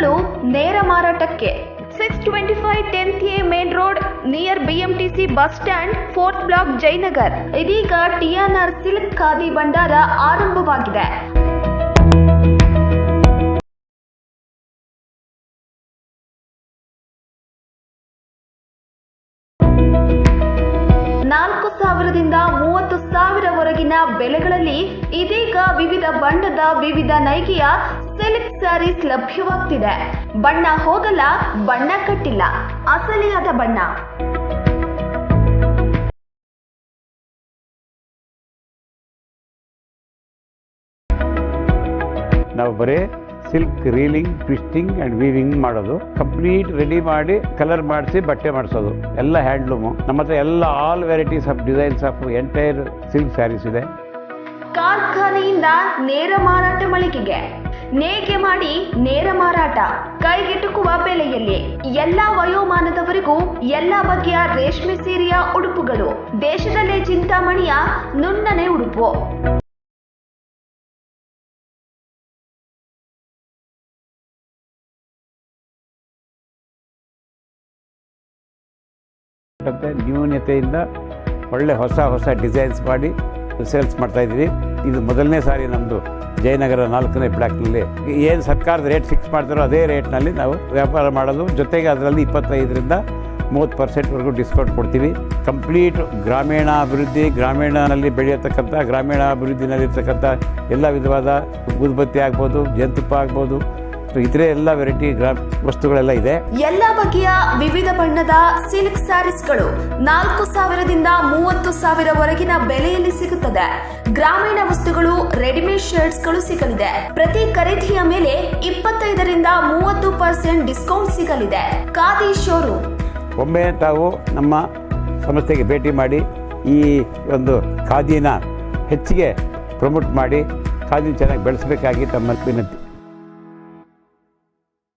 ವಸ್ತುಗಳು ನೇರ ಮಾರಾಟಕ್ಕೆ 625 10th A main road near BMTC bus stand 4th block Jayanagar. ಇದೀಗ TNR ಸಿಲ್ಕ್ ಖಾದಿ ಭಂಡಾರ ಆರಂಭವಾಗಿದೆ. $4,000ದಿಂದ $30,000ವರೆಗಿನ ಬೆಲೆಗಳಲ್ಲಿ ಇದೀಗ ವಿವಿಧ ಬಣ್ಣದ ವಿವಿಧ ನೈಗೆಯ ಸಿಲ್ಕ್ ಸ್ಯಾರೀಸ್ ಲಭ್ಯವಾಗ್ತಿದೆ. ಬಣ್ಣ ಹೋಗಲ್ಲ, ಬಣ್ಣ ಕಟ್ಟಿಲ್ಲ, ಅಸಲಿಯಾದ ಬಣ್ಣ. ನಾವು ಬರೀ silk reeling, twisting and weaving ಮಾಡೋದು, ಕಂಪ್ಲೀಟ್ ರೆಡಿ ಮಾಡಿ ಕಲರ್ ಮಾಡಿಸಿ ಬಟ್ಟೆ ಮಾಡಿಸೋದು, ಎಲ್ಲ ಹ್ಯಾಂಡ್ಲೂಮು. ನಮ್ಮ ಹತ್ರ ಎಲ್ಲ all varieties of designs of entire silk sarees ಇದೆ. ಕಾರ್ಖಾನೆಯಿಂದ ನೇರ ಮಾರಾಟ ಮಳಿಗೆಗೆ, ನೇಯ್ಗೆ ಮಾಡಿ ನೇರ ಮಾರಾಟ, ಕೈಗೆಟುಕುವ ಬೆಲೆಯಲ್ಲಿ ಎಲ್ಲಾ ವಯೋಮಾನದವರಿಗೂ ಎಲ್ಲಾ ಬಗೆಯ ರೇಷ್ಮೆ ಸೀರೆಯ ಉಡುಪುಗಳು, ದೇಶದಲ್ಲೇ ಚಿಂತಾಮಣಿಯ ನುಣ್ಣನೆ ಉಡುಪು. ನ್ಯೂನತೆಯಿಂದ ಒಳ್ಳೆ ಹೊಸ ಡಿಸೈನ್ಸ್ ಮಾಡಿ ಸೇಲ್ಸ್ ಮಾಡ್ತಾ ಇದ್ದೀವಿ. ಇದು ಮೊದಲನೇ ಸಾರಿ ನಮ್ಮದು ಜಯನಗರ 4ನೇ ಬ್ಲಾಕ್ನಲ್ಲಿ ಏನು ಸರ್ಕಾರದ ರೇಟ್ ಫಿಕ್ಸ್ ಮಾಡ್ತಾರೋ ಅದೇ ರೇಟ್ನಲ್ಲಿ ನಾವು ವ್ಯಾಪಾರ ಮಾಡೋದು. ಜೊತೆಗೆ ಅದರಲ್ಲಿ 25ರಿಂದ 30% ಡಿಸ್ಕೌಂಟ್ ಕೊಡ್ತೀವಿ. ಕಂಪ್ಲೀಟ್ ಗ್ರಾಮೀಣನಲ್ಲಿ ಬೆಳೆಯತಕ್ಕಂಥ, ಗ್ರಾಮೀಣಾಭಿವೃದ್ಧಿನಲ್ಲಿರ್ತಕ್ಕಂಥ ಎಲ್ಲ ವಿಧವಾದ ಊದುಬತ್ತಿ ಆಗ್ಬೋದು, ಜೇನುತುಪ್ಪ ಆಗ್ಬೋದು, ಇತರೆ ಎಲ್ಲ ವೆರೈಟಿ ವಸ್ತುಗಳೆಲ್ಲ ಇದೆ. ಎಲ್ಲ ಬಗೆಯ ವಿವಿಧ ಬಣ್ಣದ ಸಿಲ್ಕ್ ಸ್ಯಾರೀಸ್ಗಳು 4,000ದಿಂದ 30,000ವರೆಗಿನ ಬೆಲೆಯಲ್ಲಿ ಸಿಗುತ್ತದೆ. ಗ್ರಾಮೀಣ ವಸ್ತುಗಳು, ರೆಡಿಮೇಡ್ ಶರ್ಟ್ಸ್ಗಳು ಸಿಗಲಿದೆ. ಪ್ರತಿ ಖರೀದಿಯ ಮೇಲೆ 25ರಿಂದ 30% ಡಿಸ್ಕೌಂಟ್ ಸಿಗಲಿದೆ. ಖಾದಿ ಶೋರೂಮ್. ಒಮ್ಮೆ ತಾವು ನಮ್ಮ ಸಂಸ್ಥೆಗೆ ಭೇಟಿ ಮಾಡಿ ಈ ಒಂದು ಖಾದಿನ ಹೆಚ್ಚಿಗೆ ಪ್ರಮೋಟ್ ಮಾಡಿ ಖಾದಿ ಚೆನ್ನಾಗಿ ಬೆಳೆಸಬೇಕಾಗಿ ತಮ್ಮ ವಿನಂತಿ.